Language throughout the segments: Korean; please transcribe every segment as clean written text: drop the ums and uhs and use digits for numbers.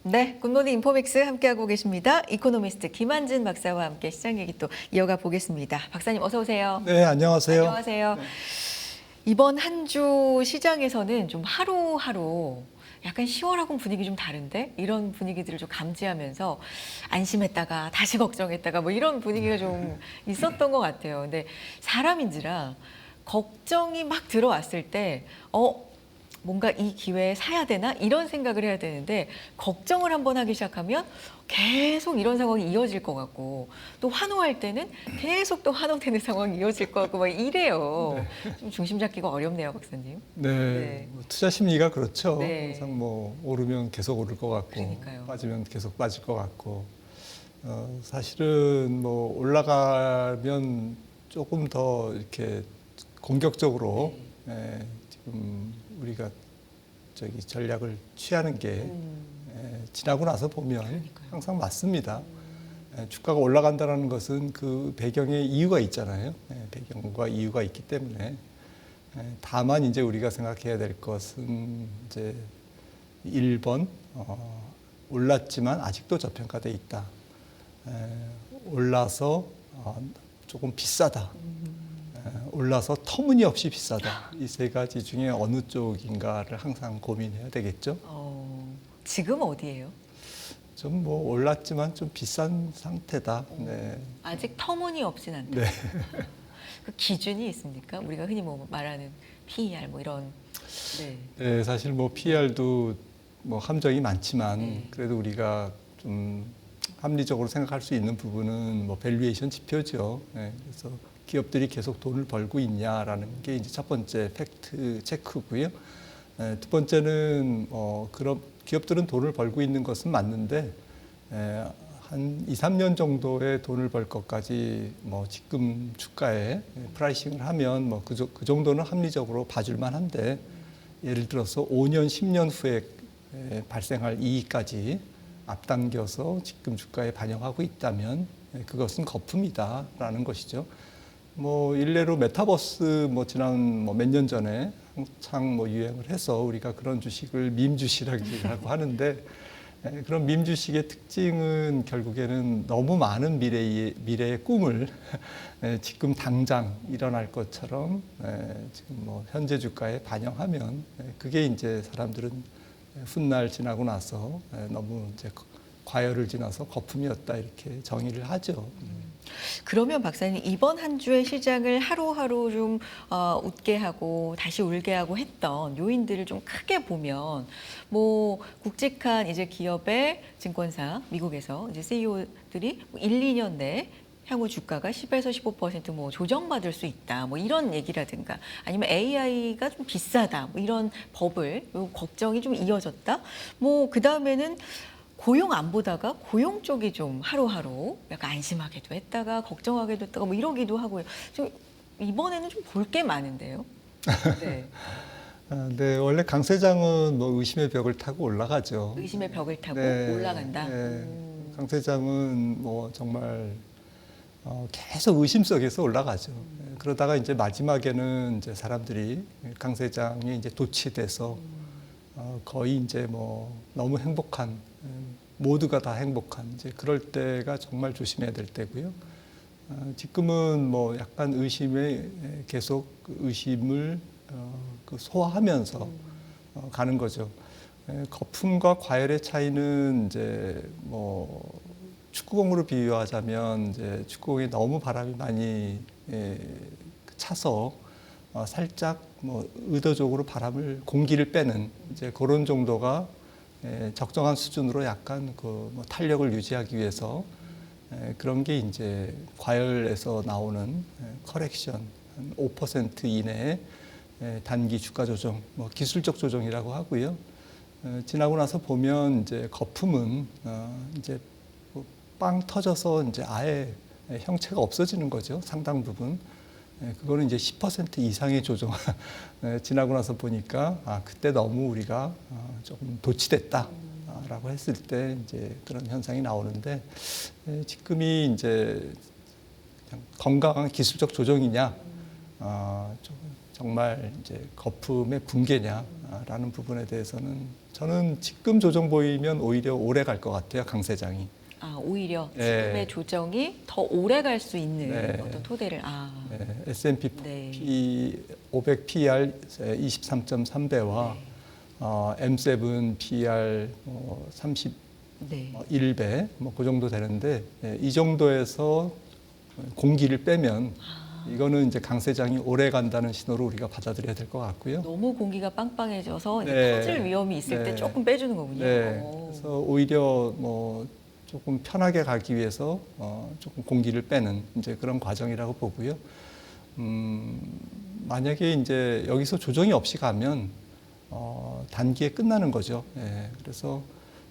네, 굿모닝 인포믹스 함께하고 계십니다. 이코노미스트 김한진 박사와 함께 시장 얘기 또 이어가 보겠습니다. 박사님 어서 오세요. 네, 안녕하세요. 안녕하세요. 이번 한 주 시장에서는 좀 하루하루 약간 10월하고는 분위기 좀 다른데 이런 분위기들을 좀 감지하면서 안심했다가 다시 걱정했다가 뭐 이런 분위기가 좀 있었던 것 같아요. 근데 사람인지라 걱정이 막 들어왔을 때 뭔가 이 기회에 사야 되나? 이런 생각을 해야 되는데 걱정을 한번 하기 시작하면 계속 이런 상황이 이어질 것 같고 또 환호할 때는 계속 또 환호되는 상황이 이어질 것 같고 막 이래요. 좀 중심 잡기가 어렵네요, 박사님. 네, 네. 뭐 투자 심리가 그렇죠. 네. 항상 뭐 오르면 계속 오를 것 같고 그러니까요. 빠지면 계속 빠질 것 같고 사실은 뭐 올라가면 조금 더 이렇게 공격적으로 지금 우리가 전략을 취하는 게 지나고 나서 보면 그러니까요. 항상 맞습니다. 주가가 올라간다는 것은 그 배경에 이유가 있잖아요. 배경과 이유가 있기 때문에 다만 이제 우리가 생각해야 될 것은 이제 1번 올랐지만 아직도 저평가돼 있다. 올라서 조금 비싸다. 올라서 터무니없이 비싸다. 이 세 가지 중에 어느 쪽인가를 항상 고민해야 되겠죠. 지금 어디예요? 좀 뭐 올랐지만 좀 비싼 상태다. 네. 아직 터무니없진 않다. 네. 그 기준이 있습니까? 우리가 흔히 뭐 말하는 PER 뭐 이런. 네. 네, 사실 뭐 PR도 뭐 함정이 많지만 네. 그래도 우리가 좀 합리적으로 생각할 수 있는 부분은 뭐 밸류에이션 지표죠. 네, 그래서 기업들이 계속 돈을 벌고 있냐라는 게 이제 첫 번째 팩트 체크고요. 두 번째는 그런 기업들은 돈을 벌고 있는 것은 맞는데 한 2, 3년 정도의 돈을 벌 것까지 뭐 지금 주가에 프라이싱을 하면 뭐 그 정도는 합리적으로 봐줄만 한데 예를 들어서 5년, 10년 후에 발생할 이익까지 앞당겨서 지금 주가에 반영하고 있다면 그것은 거품이다라는 것이죠. 뭐 일례로 메타버스 뭐 지난 뭐 몇 년 전에 한창 뭐 유행을 해서 우리가 그런 주식을 밈 주식이라고 하는데 그런 밈 주식의 특징은 결국에는 너무 많은 미래의 꿈을 지금 당장 일어날 것처럼 지금 뭐 현재 주가에 반영하면 그게 이제 사람들은 훗날 지나고 나서 너무 이제 과열을 지나서 거품이었다 이렇게 정의를 하죠. 그러면 박사님 이번 한 주의 시장을 하루하루 좀 웃게 하고 다시 울게 하고 했던 요인들을 좀 크게 보면 뭐 굵직한 이제 기업의 증권사 미국에서 이제 CEO들이 1, 2년 내에 향후 주가가 10에서 15%뭐 조정받을 수 있다. 뭐 이런 얘기라든가 아니면 AI가 좀 비싸다. 뭐 이런 버블, 요 걱정이 좀 이어졌다. 뭐 그다음에는 고용 안 보다가 고용 쪽이 좀 하루하루 약간 안심하게도 했다가 걱정하게도 했다가 뭐 이러기도 하고요. 좀 이번에는 좀 볼 게 많은데요. 네. 네, 원래 강세장은 뭐 의심의 벽을 타고 올라가죠. 의심의 벽을 타고 네, 올라간다. 네. 강세장은 뭐 정말 계속 의심 속에서 올라가죠. 그러다가 이제 마지막에는 이제 사람들이 강세장에 이제 도취돼서 거의 이제 뭐 너무 행복한 모두가 다 행복한 이제 그럴 때가 정말 조심해야 될 때고요. 지금은 뭐 약간 의심에 계속 의심을 소화하면서 가는 거죠. 거품과 과열의 차이는 이제 뭐 축구공으로 비유하자면 이제 축구공에 너무 바람이 많이 차서 살짝 뭐 의도적으로 공기를 빼는 이제 그런 정도가 적정한 수준으로 약간 뭐 탄력을 유지하기 위해서 그런 게 이제 과열에서 나오는 커렉션 한 5% 이내의 단기 주가 조정, 뭐 기술적 조정이라고 하고요. 지나고 나서 보면 이제 거품은 이제 빵 터져서 이제 아예 형체가 없어지는 거죠. 상당 부분. 그거는 이제 10% 이상의 조정 지나고 나서 보니까 그때 너무 우리가 조금 도취됐다라고 했을 때 이제 그런 현상이 나오는데 지금이 이제 그냥 건강한 기술적 조정이냐 좀 정말 이제 거품의 붕괴냐라는 부분에 대해서는 저는 지금 조정 보이면 오히려 오래 갈 것 같아요, 강세장이. 오히려 네. 지금의 조정이 더 오래 갈 수 있는 네. 어떤 토대를 네, S&P 네. 500 PER 23.3배와 M7 PER 31배 뭐 그 정도 되는데 이 정도에서 공기를 빼면 이거는 이제 강세장이 오래 간다는 신호로 우리가 받아들여야 될 것 같고요. 너무 공기가 빵빵해져서 이제 네. 터질 위험이 있을 때 네. 조금 빼주는 거군요. 네, 그래서 오히려 뭐 조금 편하게 가기 위해서 조금 공기를 빼는 이제 그런 과정이라고 보고요. 만약에 이제 여기서 조정이 없이 가면 단기에 끝나는 거죠. 예, 그래서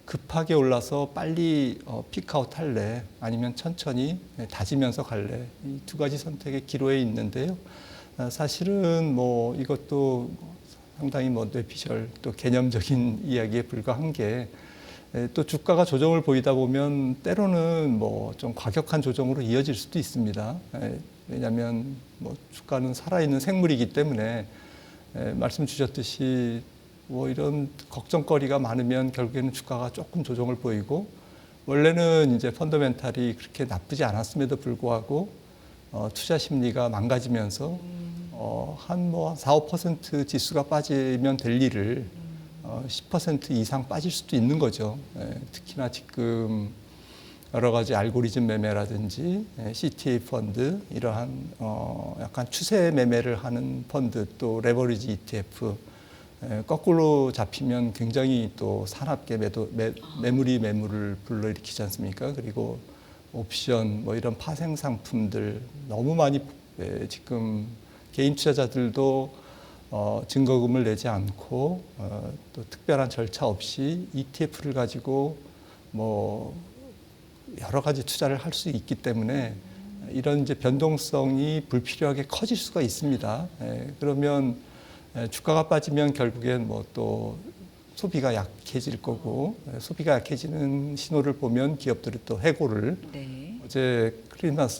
급하게 올라서 빨리 피크아웃 할래 아니면 천천히 다지면서 갈래 이 두 가지 선택의 기로에 있는데요. 사실은 뭐 이것도 상당히 뭐 뇌피셜 또 개념적인 이야기에 불과한 게 또 주가가 조정을 보이다 보면 때로는 뭐 좀 과격한 조정으로 이어질 수도 있습니다. 왜냐하면 뭐 주가는 살아있는 생물이기 때문에 말씀 주셨듯이 뭐 이런 걱정거리가 많으면 결국에는 주가가 조금 조정을 보이고 원래는 이제 펀더멘탈이 그렇게 나쁘지 않았음에도 불구하고 투자 심리가 망가지면서 한 뭐 4, 5% 지수가 빠지면 될 일을 10% 이상 빠질 수도 있는 거죠. 특히나 지금 여러 가지 알고리즘 매매라든지 CTA 펀드 이러한 약간 추세 매매를 하는 펀드 또 레버리지 ETF 거꾸로 잡히면 굉장히 또 사납게 매물을 불러일으키지 않습니까? 그리고 옵션 뭐 이런 파생 상품들 너무 많이 지금 개인 투자자들도 증거금을 내지 않고 또 특별한 절차 없이 ETF를 가지고 뭐 여러 가지 투자를 할 수 있기 때문에 이런 이제 변동성이 불필요하게 커질 수가 있습니다. 그러면 주가가 빠지면 결국엔 뭐 또 소비가 약해질 거고 소비가 약해지는 신호를 보면 기업들이 또 해고를 어제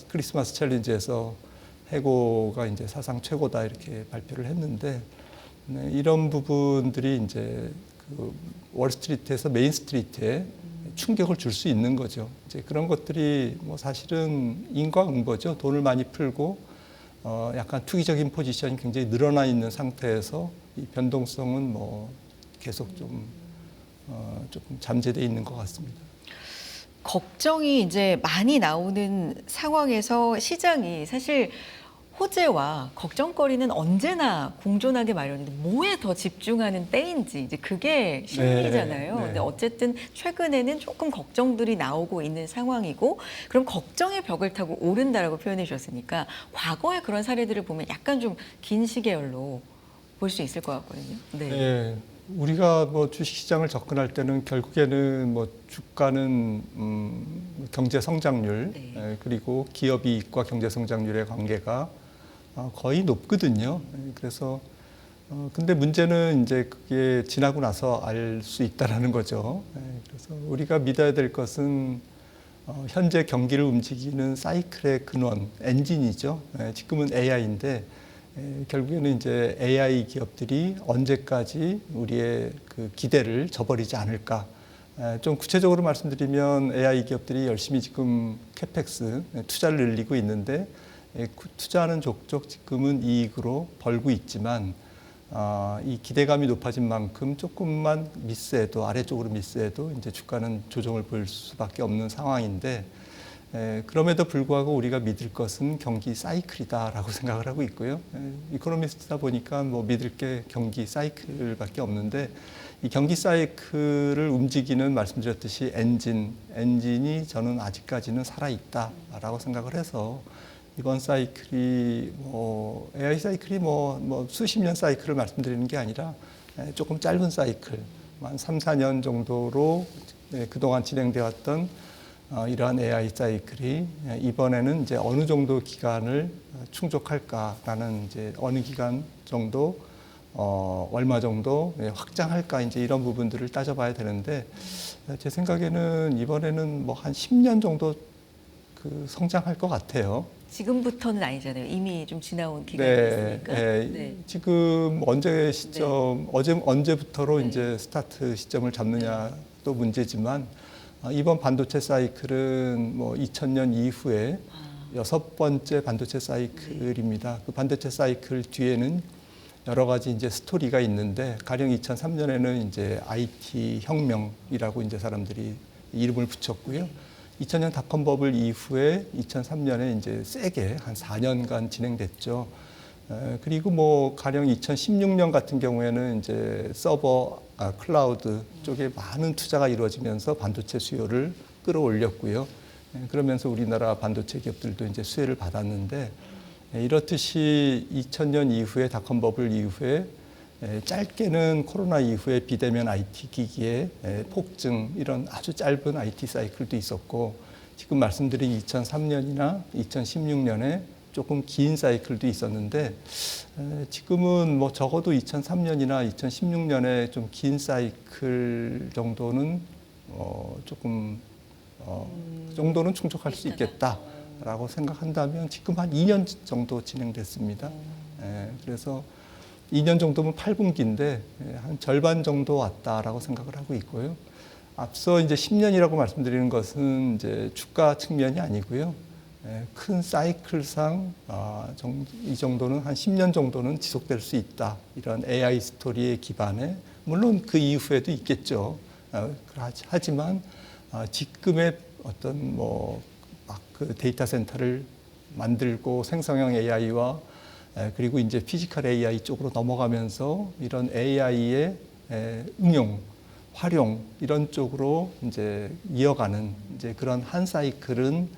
크리스마스 챌린지에서 해고가 이제 사상 최고다 이렇게 발표를 했는데 이런 부분들이 이제 그 월스트리트에서 메인스트리트에 충격을 줄 수 있는 거죠. 이제 그런 것들이 뭐 사실은 인과응보죠. 돈을 많이 풀고 약간 투기적인 포지션이 굉장히 늘어나 있는 상태에서 이 변동성은 뭐 계속 좀 조금 잠재돼 있는 것 같습니다. 걱정이 이제 많이 나오는 상황에서 시장이 사실 호재와 걱정거리는 언제나 공존하게 마련인데 뭐에 더 집중하는 때인지 이제 그게 심리잖아요. 네. 근데 어쨌든 최근에는 조금 걱정들이 나오고 있는 상황이고 그럼 걱정의 벽을 타고 오른다라고 표현해 주셨으니까 과거의 그런 사례들을 보면 약간 좀 긴 시계열로 볼 수 있을 것 같거든요. 네. 우리가 뭐 주식시장을 접근할 때는 결국에는 뭐 주가는 경제 성장률 그리고 기업 이익과 경제 성장률의 관계가 거의 높거든요. 그래서 근데 문제는 이제 그게 지나고 나서 알 수 있다라는 거죠. 그래서 우리가 믿어야 될 것은 현재 경기를 움직이는 사이클의 근원, 엔진이죠. 지금은 AI인데 결국에는 이제 AI 기업들이 언제까지 우리의 그 기대를 저버리지 않을까. 좀 구체적으로 말씀드리면 AI 기업들이 열심히 지금 캐펙스 투자를 늘리고 있는데 투자하는 족족 지금은 이익으로 벌고 있지만 이 기대감이 높아진 만큼 조금만 미스해도 아래쪽으로 미스해도 이제 주가는 조정을 보일 수밖에 없는 상황인데 그럼에도 불구하고 우리가 믿을 것은 경기 사이클이다라고 생각을 하고 있고요. 이코노미스트다 보니까 뭐 믿을 게 경기 사이클밖에 없는데 이 경기 사이클을 움직이는 말씀드렸듯이 엔진이 저는 아직까지는 살아있다라고 생각을 해서 이번 사이클이 뭐 AI 사이클이 뭐 수십 년 사이클을 말씀드리는 게 아니라 조금 짧은 사이클, 한 3, 4년 정도로 그동안 진행되어 왔던 이러한 AI 사이클이 이번에는 이제 어느 정도 기간을 충족할까라는 이제 어느 기간 정도 얼마 정도 확장할까 이제 이런 부분들을 따져봐야 되는데 제 생각에는 이번에는 뭐 한 10년 정도 그 성장할 것 같아요. 지금부터는 아니잖아요. 이미 좀 지나온 기간이 네, 있으니까. 네. 지금 언제 시점, 언제부터로 네. 이제 스타트 시점을 잡느냐도 문제지만 이번 반도체 사이클은 뭐 2000년 이후에 여섯 번째 반도체 사이클입니다. 그 반도체 사이클 뒤에는 여러 가지 이제 스토리가 있는데 가령 2003년에는 이제 IT 혁명이라고 이제 사람들이 이름을 붙였고요. 2000년 닷컴 버블 이후에 2003년에 이제 세게 한 4년간 진행됐죠. 그리고 뭐 가령 2016년 같은 경우에는 이제 서버, 클라우드 쪽에 많은 투자가 이루어지면서 반도체 수요를 끌어올렸고요. 그러면서 우리나라 반도체 기업들도 이제 수혜를 받았는데 이렇듯이 2000년 이후에 닷컴 버블 이후에 짧게는 코로나 이후에 비대면 IT 기기의 폭증 이런 아주 짧은 IT 사이클도 있었고 지금 말씀드린 2003년이나 2016년에 조금 긴 사이클도 있었는데 지금은 뭐 적어도 2003년이나 2016년에 좀 긴 사이클 정도는 조금 그 정도는 충족할 수 있겠다라고 생각한다면 지금 한 2년 정도 진행됐습니다. 그래서 2년 정도면 8분기인데 한 절반 정도 왔다라고 생각을 하고 있고요. 앞서 이제 10년이라고 말씀드리는 것은 이제 주가 측면이 아니고요. 큰 사이클상 이 정도는 한 10년 정도는 지속될 수 있다. 이런 AI 스토리에 기반에 물론 그 이후에도 있겠죠. 하지만 지금의 어떤 뭐 막 그 데이터 센터를 만들고 생성형 AI와 그리고 이제 피지컬 AI 쪽으로 넘어가면서 이런 AI의 응용, 활용 이런 쪽으로 이제 이어가는 이제 그런 한 사이클은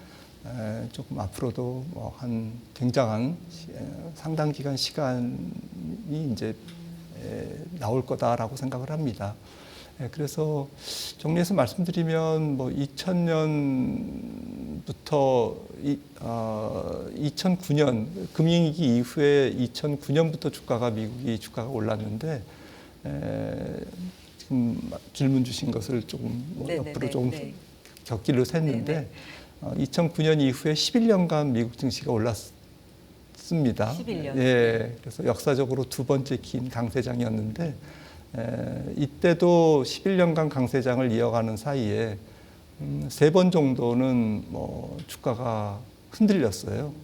조금 앞으로도 뭐 한 굉장한 상당 기간 시간이 이제 나올 거다라고 생각을 합니다. 그래서 정리해서 말씀드리면 뭐 2000년부터 2009년 금융위기 이후에 2009년부터 미국이 주가가 올랐는데 지금 질문 주신 것을 조금 뭐 옆으로 조금 곁길로 샜는데 2009년 이후에 11년간 미국 증시가 올랐습니다. 11년. 예, 그래서 역사적으로 두 번째 긴 강세장이었는데 이때도 11년간 강세장을 이어가는 사이에 세 번 정도는 뭐 주가가 흔들렸어요.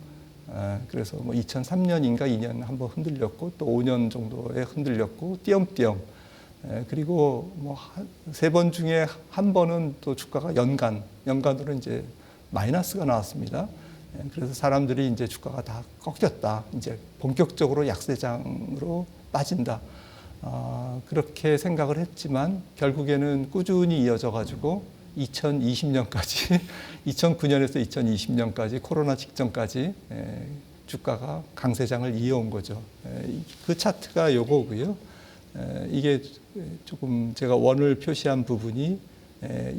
그래서 뭐 2003년인가 2년 한번 흔들렸고 또 5년 정도에 흔들렸고 띄엄띄엄 그리고 뭐 세 번 중에 한 번은 또 주가가 연간으로 이제 마이너스가 나왔습니다. 그래서 사람들이 이제 주가가 다 꺾였다. 이제 본격적으로 약세장으로 빠진다. 그렇게 생각을 했지만 결국에는 꾸준히 이어져 가지고 2020년까지 2009년에서 2020년까지 코로나 직전까지 주가가 강세장을 이어온 거죠. 그 차트가 요거고요. 이게 조금 제가 원을 표시한 부분이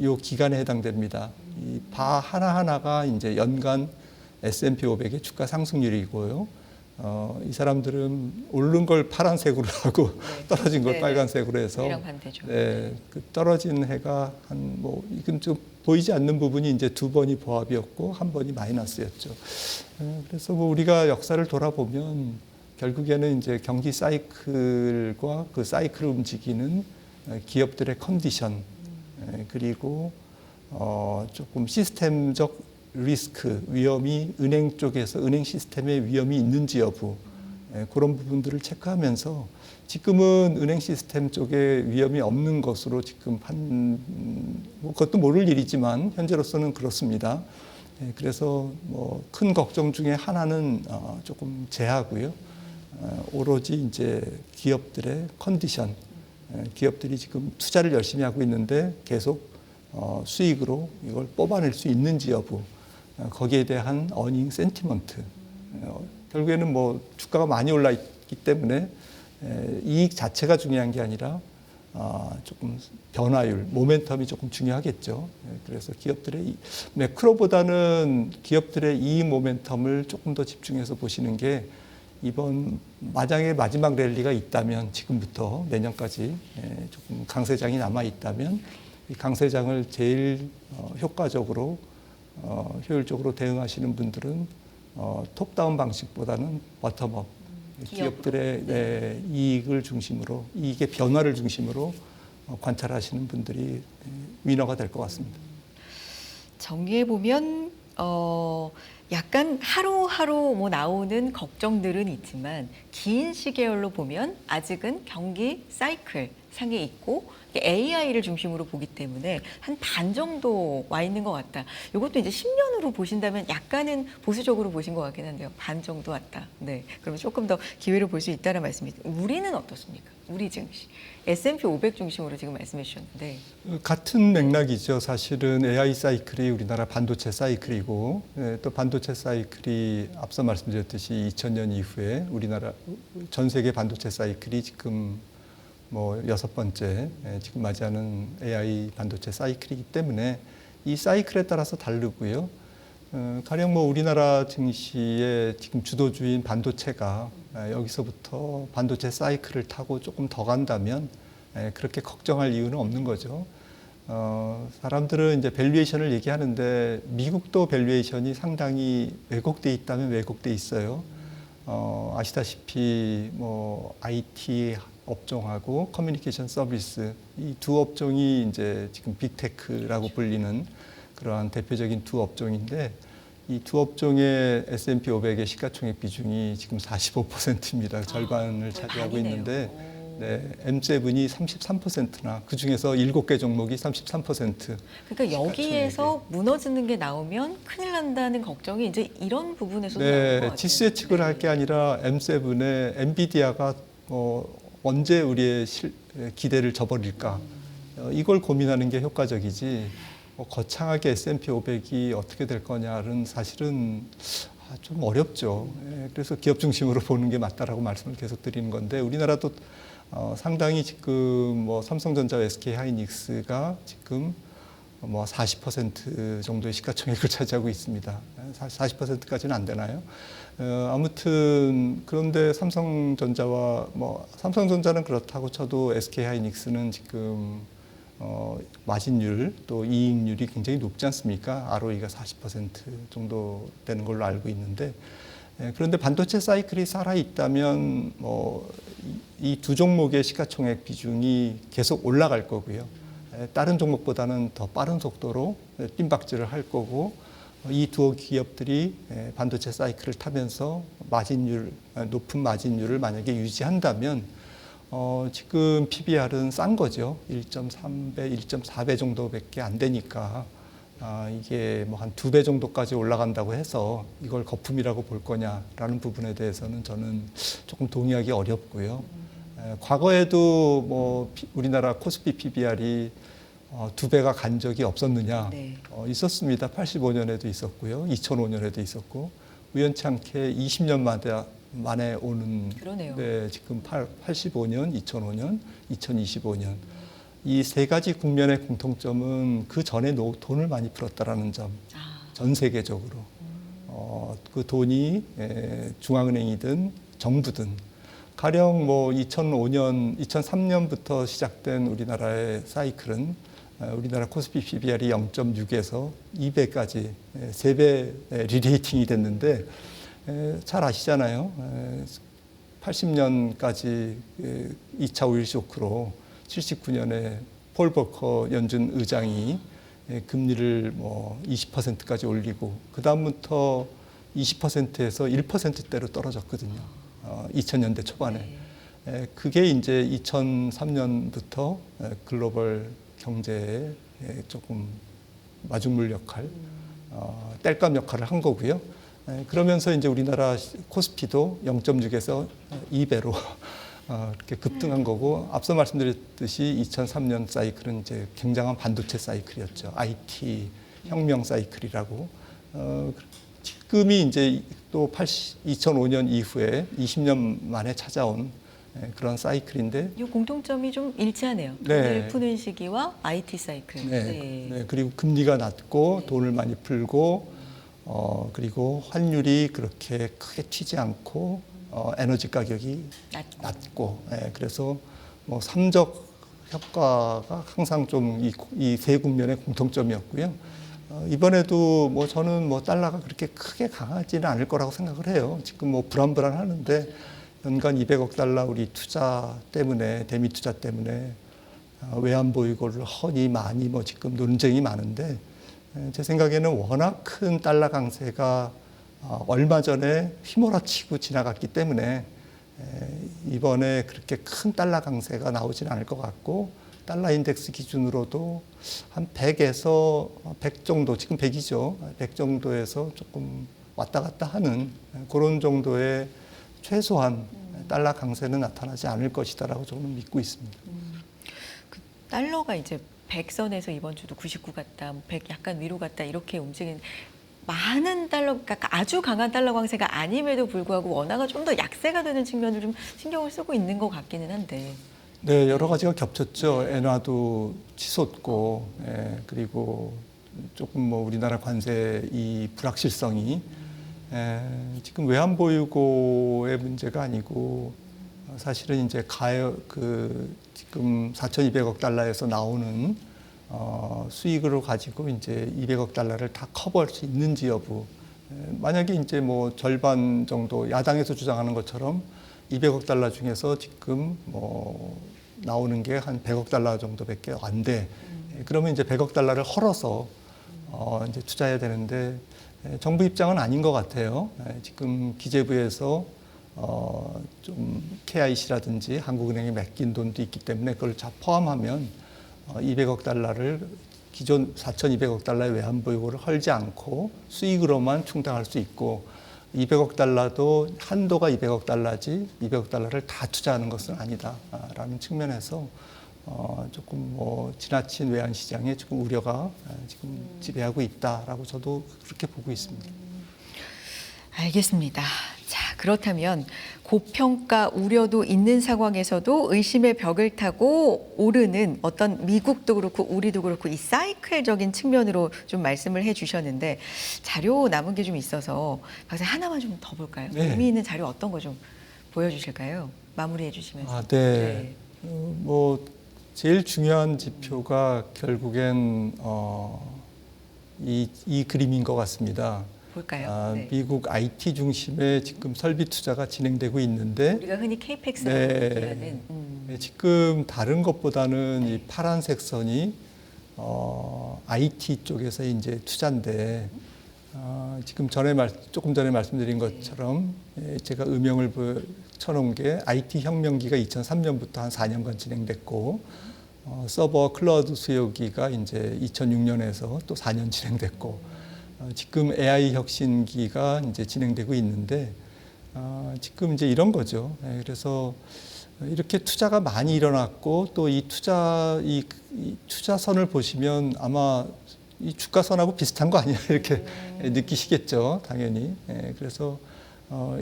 요 기간에 해당됩니다. 이 바 하나하나가 이제 연간 S&P 500의 주가 상승률이고요. 이 사람들은 오른 걸 파란색으로 하고 떨어진 걸 빨간색으로 해서 그 떨어진 해가 한 뭐 이건 좀 보이지 않는 부분이 이제 두 번이 보합이었고 한 번이 마이너스였죠. 그래서 뭐 우리가 역사를 돌아보면 결국에는 이제 경기 사이클과 그 사이클을 움직이는 기업들의 컨디션 그리고 조금 시스템적 리스크, 위험이 은행 쪽에서 은행 시스템에 위험이 있는지 여부 그런 부분들을 체크하면서 지금은 은행 시스템 쪽에 위험이 없는 것으로 지금 뭐 그것도 모를 일이지만 현재로서는 그렇습니다. 그래서 뭐 큰 걱정 중에 하나는 조금 제하고요. 오로지 이제 기업들의 컨디션, 기업들이 지금 투자를 열심히 하고 있는데 계속 수익으로 이걸 뽑아낼 수 있는지 여부. 거기에 대한 어닝 센티먼트. 결국에는 뭐 주가가 많이 올라 있기 때문에 이익 자체가 중요한 게 아니라 조금 변화율, 모멘텀이 조금 중요하겠죠. 그래서 기업들의 매크로보다는 기업들의 이익 모멘텀을 조금 더 집중해서 보시는 게 이번 만약에 마지막 랠리가 있다면 지금부터 내년까지 조금 강세장이 남아 있다면 이 강세장을 제일 효과적으로 효율적으로 대응하시는 분들은 톱다운 방식보다는 버텀업 기업들의 이익을 중심으로 이익의 변화를 중심으로 관찰하시는 분들이 위너가 될 것 같습니다. 정리해 보면 약간 하루하루 뭐 나오는 걱정들은 있지만 긴 시계열로 보면 아직은 경기 사이클 상에 있고 AI를 중심으로 보기 때문에 한 반 정도 와 있는 것 같다. 이것도 이제 10년으로 보신다면 약간은 보수적으로 보신 것 같긴 한데요. 반 정도 왔다. 네, 그러면 조금 더 기회를 볼 수 있다는 말씀이죠. 우리는 어떻습니까? 우리 증시. S&P 500 중심으로 지금 말씀해 주셨는데. 같은 맥락이죠. 사실은 AI 사이클이 우리나라 반도체 사이클이고 또 반도체 사이클이 앞서 말씀드렸듯이 2000년 이후에 우리나라 전 세계 반도체 사이클이 지금 뭐 6번째 지금 맞이하는 AI 반도체 사이클이기 때문에 이 사이클에 따라서 다르고요. 가령 뭐 우리나라 증시의 지금 주도주인 반도체가 여기서부터 반도체 사이클을 타고 조금 더 간다면 그렇게 걱정할 이유는 없는 거죠. 사람들은 이제 밸류에이션을 얘기하는데 미국도 밸류에이션이 상당히 왜곡돼 있다면 왜곡돼 있어요. 아시다시피 뭐 IT 업종하고 커뮤니케이션 서비스 이 두 업종이 이제 지금 빅테크라고 불리는 그러한 대표적인 두 업종인데 이 두 업종의 S&P 500의 시가총액 비중이 지금 45%입니다. 절반을 차지하고 있는데 네, M7이 33%나 그중에서 7개 종목이 33%. 그러니까 여기에서 무너지는 게 나오면 큰일 난다는 걱정이 이제 이런 부분에서도 나올 것 네, 같아요. 지수 예측을 할 게 아니라 M7에 엔비디아가 언제 우리의 기대를 저버릴까 이걸 고민하는 게 효과적이지 거창하게 S&P 500이 어떻게 될 거냐는 사실은 좀 어렵죠. 그래서 기업 중심으로 보는 게 맞다라고 말씀을 계속 드리는 건데 우리나라도 상당히 지금 뭐 삼성전자와 SK하이닉스가 지금 뭐 40% 정도의 시가총액을 차지하고 있습니다. 40%까지는 안 되나요? 아무튼 그런데 삼성전자는 그렇다고 쳐도 SK하이닉스는 지금 마진율 또 이익률이 굉장히 높지 않습니까? ROE가 40% 정도 되는 걸로 알고 있는데 그런데 반도체 사이클이 살아 있다면 이 두 종목의 시가총액 비중이 계속 올라갈 거고요. 다른 종목보다는 더 빠른 속도로 뜀박질을 할 거고 이 두 기업들이 반도체 사이클을 타면서 높은 마진율을 만약에 유지한다면 지금 PBR은 싼 거죠. 1.3배, 1.4배 정도밖에 안 되니까 이게 뭐 한 2배 정도까지 올라간다고 해서 이걸 거품이라고 볼 거냐라는 부분에 대해서는 저는 조금 동의하기 어렵고요. 과거에도 뭐 우리나라 코스피 PBR이 2배가 간 적이 없었느냐? 네. 있었습니다. 85년에도 있었고요. 2005년에도 있었고 우연치 않게 20년 만에 오는 그러네요. 네, 지금 85년, 2005년, 2025년 이 세 가지 국면의 공통점은 그 전에 돈을 많이 풀었다라는 점, 전 세계적으로 그 돈이 중앙은행이든 정부든 가령 뭐 2005년, 2003년부터 시작된 우리나라의 사이클은 우리나라 코스피 PBR이 0.6에서 2배까지 3배 리레이팅이 됐는데 잘 아시잖아요. 80년까지 2차 오일 쇼크로 79년에 폴 버커 연준 의장이 금리를 뭐 20%까지 올리고 그 다음부터 20%에서 1%대로 떨어졌거든요. 2000년대 초반에. 그게 이제 2003년부터 글로벌 경제에 조금 마중물 역할, 땔감 역할을 한 거고요. 그러면서 이제 우리나라 코스피도 0.6에서 2배로 이렇게 급등한 거고 앞서 말씀드렸듯이 2003년 사이클은 이제 굉장한 반도체 사이클이었죠. IT 혁명 사이클이라고. 지금이 이제 또 2005년 이후에 20년 만에 찾아온 그런 사이클인데 이 공통점이 좀 일치하네요. 네. 돈을 푸는 시기와 IT 사이클. 네. 그리고 금리가 낮고 돈을 많이 풀고 그리고 환율이 그렇게 크게 튀지 않고 에너지 가격이 낮고 그래서 뭐 삼적 효과가 항상 좀 이 세 국면의 공통점이었고요. 이번에도 뭐 저는 뭐 달러가 그렇게 크게 강하지는 않을 거라고 생각을 해요. 지금 뭐 불안불안하는데 연간 200억 달러 우리 투자 때문에 대미 투자 때문에 외환 보유고를 허니 많이 뭐 지금 논쟁이 많은데 제 생각에는 워낙 큰 달러 강세가 얼마 전에 휘몰아치고 지나갔기 때문에 이번에 그렇게 큰 달러 강세가 나오지는 않을 것 같고 달러 인덱스 기준으로도 한 100에서 100 정도, 지금 100이죠. 100 정도에서 조금 왔다 갔다 하는 그런 정도의 최소한 달러 강세는 나타나지 않을 것이다라고 저는 믿고 있습니다. 그 달러가 이제 100선에서 이번 주도 99 갔다, 100 약간 위로 갔다 이렇게 움직이는 많은 달러, 그러니까 아주 강한 달러 강세가 아님에도 불구하고 원화가 좀 더 약세가 되는 측면을 좀 신경을 쓰고 있는 것 같기는 한데. 네, 여러 가지가 겹쳤죠. 엔화도 치솟고, 그리고 조금 뭐 우리나라 관세 이 불확실성이 지금 외환 보유고의 문제가 아니고 사실은 이제 지금 4,200억 달러에서 나오는 수익으로 가지고 이제 200억 달러를 다 커버할 수 있는지 여부. 만약에 이제 뭐 절반 정도 야당에서 주장하는 것처럼 200억 달러 중에서 지금 뭐 나오는 게 한 100억 달러 정도밖에 안 돼. 그러면 이제 100억 달러를 헐어서 이제 투자해야 되는데 정부 입장은 아닌 것 같아요. 지금 기재부에서 좀 KIC라든지 한국은행에 맡긴 돈도 있기 때문에 그걸 다 포함하면 200억 달러를 기존 4,200억 달러의 외환보유고를 헐지 않고 수익으로만 충당할 수 있고 200억 달러도 한도가 200억 달러지 200억 달러를 다 투자하는 것은 아니다라는 측면에서 조금 뭐 지나친 외환 시장에 지금 우려가 지금 지배하고 있다라고 저도 그렇게 보고 있습니다. 알겠습니다. 자, 그렇다면 고평가 우려도 있는 상황에서도 의심의 벽을 타고 오르는 어떤 미국도 그렇고 우리도 그렇고 이 사이클적인 측면으로 좀 말씀을 해주셨는데 자료 남은 게 좀 있어서 박사님 하나만 좀 더 볼까요? 네. 의미 있는 자료 어떤 거 좀 보여주실까요? 마무리해 주시면서. 네. 뭐 제일 중요한 지표가 결국엔 이 그림인 것 같습니다. 볼까요? 네. 미국 IT 중심의 지금 설비 투자가 진행되고 있는데 우리가 흔히 KPEX라고 얘기하는 지금 다른 것보다는 이 파란색 선이 IT 쪽에서 이제 투자인데 지금 조금 전에 말씀드린 것처럼 제가 음영을 쳐놓은 게 IT 혁명기가 2003년부터 한 4년간 진행됐고 서버 클라우드 수요기가 이제 2006년에서 또 4년 진행됐고 지금 AI 혁신기가 이제 진행되고 있는데 지금 이제 이런 거죠. 그래서 이렇게 투자가 많이 일어났고 또 이 투자선을 보시면 아마 이 주가선하고 비슷한 거 아니냐 이렇게 느끼시겠죠, 당연히. 그래서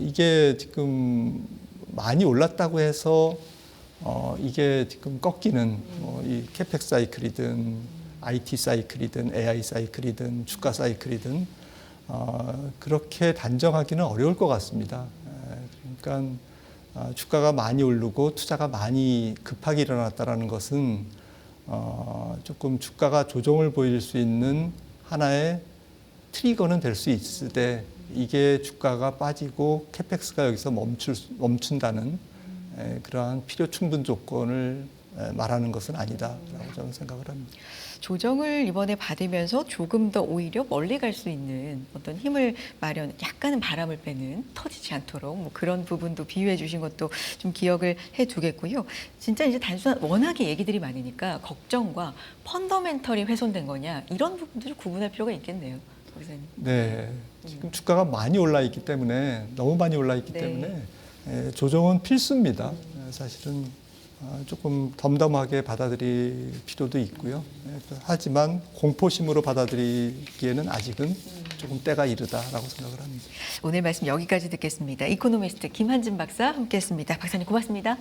이게 지금 많이 올랐다고 해서 이게 지금 꺾이는 이 캐펙 사이클이든 IT 사이클이든 AI 사이클이든 주가 사이클이든 그렇게 단정하기는 어려울 것 같습니다. 그러니까 주가가 많이 오르고 투자가 많이 급하게 일어났다는 것은 조금 주가가 조정을 보일 수 있는 하나의 트리거는 될 수 있으되 이게 주가가 빠지고 캐펙스가 여기서 멈춘다는 그러한 필요 충분 조건을 말하는 것은 아니다라고 저는 생각을 합니다. 조정을 이번에 받으면서 조금 더 오히려 멀리 갈 수 있는 어떤 힘을 약간은 바람을 빼는 터지지 않도록 뭐 그런 부분도 비유해 주신 것도 좀 기억을 해 두겠고요. 진짜 이제 단순한 워낙에 얘기들이 많으니까 걱정과 펀더멘털이 훼손된 거냐 이런 부분들을 구분할 필요가 있겠네요. 박사님. 네, 지금 주가가 많이 올라 있기 때문에 너무 많이 올라 있기 네. 때문에 조정은 필수입니다. 사실은 조금 덤덤하게 받아들일 필요도 있고요. 하지만 공포심으로 받아들이기에는 아직은 조금 때가 이르다라고 생각을 합니다. 오늘 말씀 여기까지 듣겠습니다. 이코노미스트 김한진 박사 함께했습니다. 박사님 고맙습니다.